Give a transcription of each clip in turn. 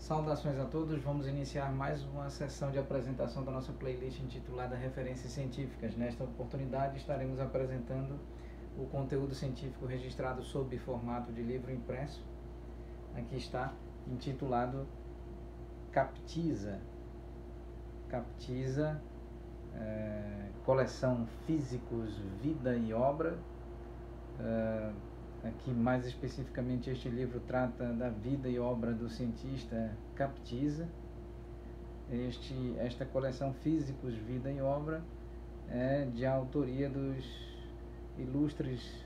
Saudações a todos, vamos iniciar mais uma sessão de apresentação da nossa playlist intitulada Referências Científicas. Nesta oportunidade estaremos apresentando o conteúdo científico registrado sob formato de livro impresso. Aqui está, intitulado Captisa. Captisa, coleção Físicos, Vida e Obra. Aqui mais especificamente este livro trata da vida e obra do cientista Captisa. Esta coleção Físicos, Vida e Obra é de autoria dos ilustres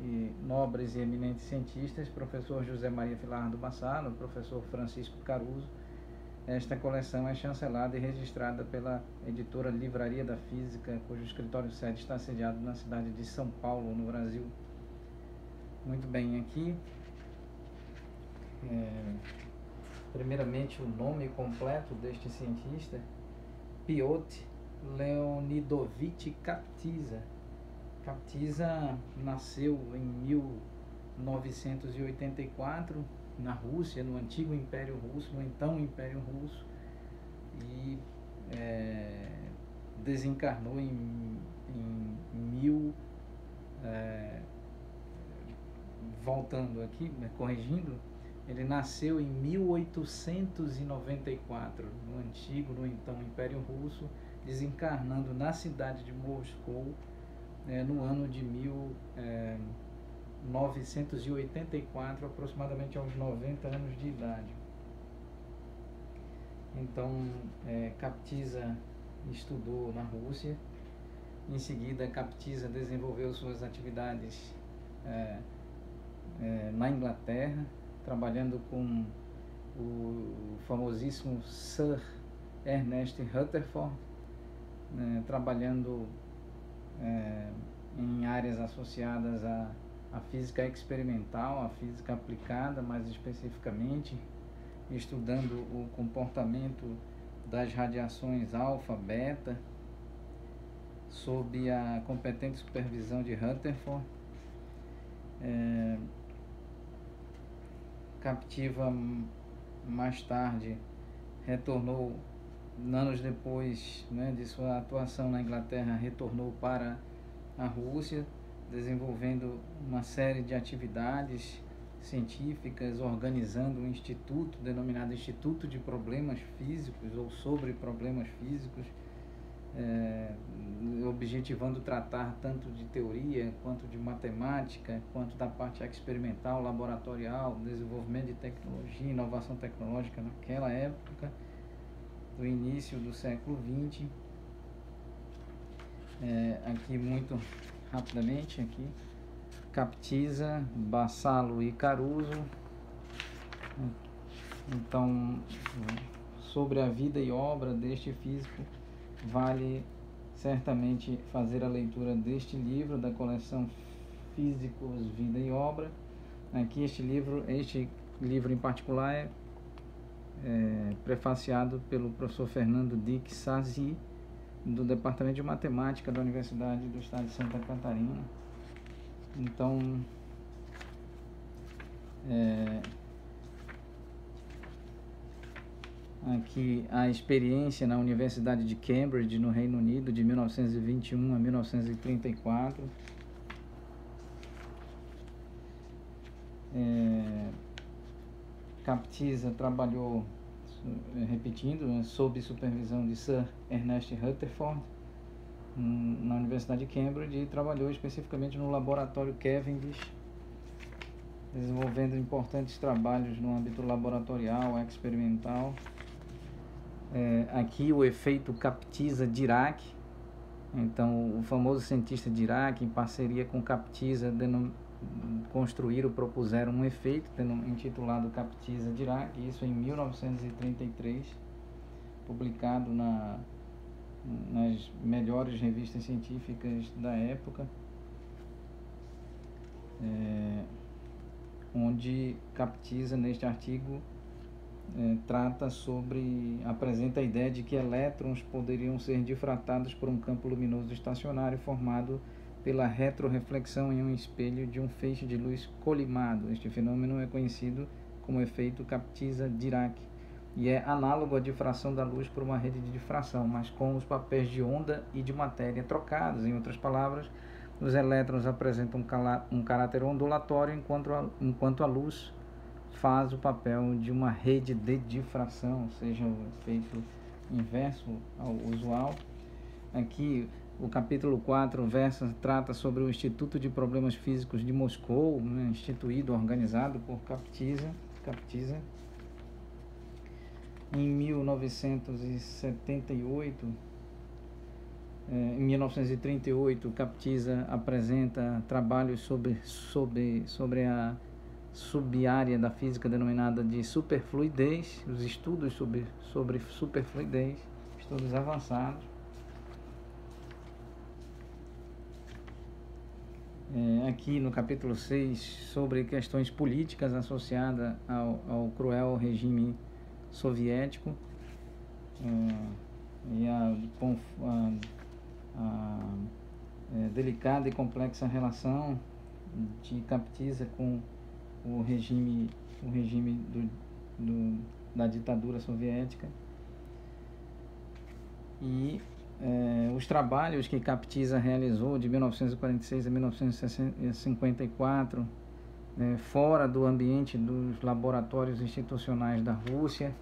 e nobres e eminentes cientistas, professor José Maria Filardo Bassalo, professor Francisco Caruso. Esta coleção é chancelada e registrada pela editora Livraria da Física, cujo escritório sede está sediado na cidade de São Paulo, no Brasil. Muito bem, aqui primeiramente o nome completo deste cientista: Piotr Leonidovich Captisa. Captisa nasceu em 1984 na Rússia, no antigo Império Russo, no então Império Russo, e desencarnou voltando aqui, corrigindo, ele nasceu em 1894, no então Império Russo, desencarnando na cidade de Moscou, no ano de 1984, aproximadamente aos 90 anos de idade. Então, Captisa estudou na Rússia. Em seguida, Captisa desenvolveu suas atividades na Inglaterra, trabalhando com o famosíssimo Sir Ernest Rutherford, trabalhando em áreas associadas à física experimental, à física aplicada, mais especificamente, estudando o comportamento das radiações alfa, beta, sob a competente supervisão de Rutherford. Captiva mais tarde retornou, anos depois de sua atuação na Inglaterra, retornou para a Rússia, desenvolvendo uma série de atividades científicas, organizando um instituto denominado Instituto de Problemas Físicos, ou sobre problemas físicos, objetivando tratar tanto de teoria, quanto de matemática, quanto da parte experimental, laboratorial, desenvolvimento de tecnologia, inovação tecnológica naquela época, do início do século XX. Aqui muito rapidamente, aqui, Captisa, Bassalo e Caruso. Então, sobre a vida e obra deste físico, vale certamente fazer a leitura deste livro, da coleção Físicos, Vida e Obra. Aqui este livro em particular é prefaciado pelo professor Fernando Dick Sazi, do Departamento de Matemática da Universidade do Estado de Santa Catarina. Então, aqui a experiência na Universidade de Cambridge, no Reino Unido, de 1921 a 1934. Captisa trabalhou, repetindo, sob supervisão de Sir Ernest Rutherford, na Universidade de Cambridge, e trabalhou especificamente no laboratório Cavendish, desenvolvendo importantes trabalhos no âmbito laboratorial, experimental. Aqui o efeito Captisa-Dirac. Então, o famoso cientista Dirac, em parceria com Captisa, construíram, propuseram um efeito intitulado Captisa-Dirac, isso em 1933, publicado nas melhores revistas científicas da época, onde Captisa, neste artigo, apresenta a ideia de que elétrons poderiam ser difratados por um campo luminoso estacionário formado pela retroreflexão em um espelho de um feixe de luz colimado. Este fenômeno é conhecido como efeito Captisa-Dirac, e é análogo à difração da luz por uma rede de difração, mas com os papéis de onda e de matéria trocados. Em outras palavras, os elétrons apresentam um caráter ondulatório, enquanto a luz faz o papel de uma rede de difração, ou seja, o efeito inverso ao usual. Aqui, o capítulo 4 trata sobre o Instituto de Problemas Físicos de Moscou, né, instituído, organizado por Kaptiza. Em 1978, em 1938, Kaptiza apresenta trabalhos sobre a subárea da física denominada de superfluidez, os estudos sobre superfluidez, estudos avançados. Aqui no capítulo 6, sobre questões políticas associadas ao cruel regime soviético, e a delicada e complexa relação de Kaptiza com o regime da ditadura soviética, e os trabalhos que Kaptiza realizou de 1946 a 1954, fora do ambiente dos laboratórios institucionais da Rússia,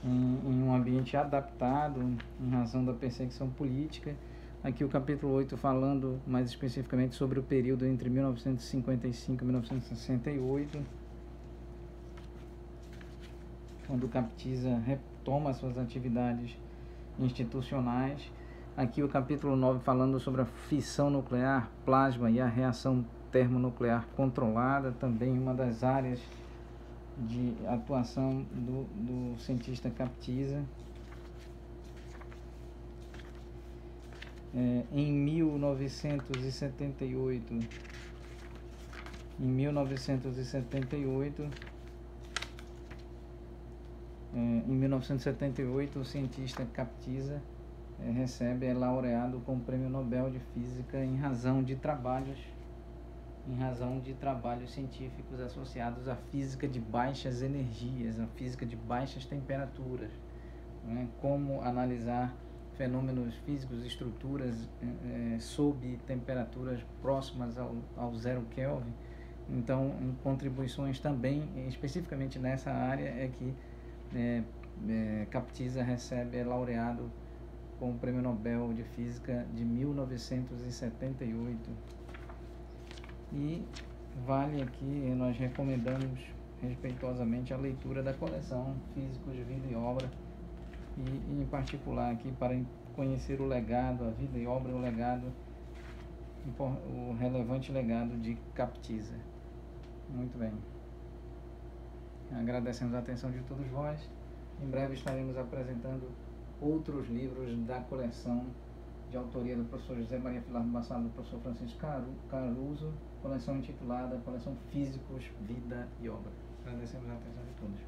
em um ambiente adaptado em razão da perseguição política. Aqui o capítulo 8 falando mais especificamente sobre o período entre 1955 e 1968, quando Kaptiza retoma suas atividades institucionais. Aqui o capítulo 9 falando sobre a fissão nuclear, plasma e a reação termonuclear controlada, também uma das áreas de atuação do cientista Kaptiza. Em 1978, o cientista Kaptiza é laureado com o Prêmio Nobel de Física em razão de trabalhos científicos associados à física de baixas energias, à física de baixas temperaturas, né? Como analisar fenômenos físicos, estruturas sob temperaturas próximas ao 0 Kelvin. Então, em contribuições também, especificamente nessa área, é que Kaptiza é laureado com o Prêmio Nobel de Física de 1978. E vale aqui, nós recomendamos respeitosamente a leitura da coleção Físicos, Vida e Obra, e em particular aqui para conhecer o legado, a vida e obra, o relevante legado de Kaptiza. Muito bem. Agradecemos a atenção de todos vós. Em breve estaremos apresentando outros livros da coleção de autoria do professor José Maria Filardo Bassalo, do professor Francisco Caruso, coleção intitulada Coleção Físicos, Vida e Obra. Agradecemos a atenção de todos.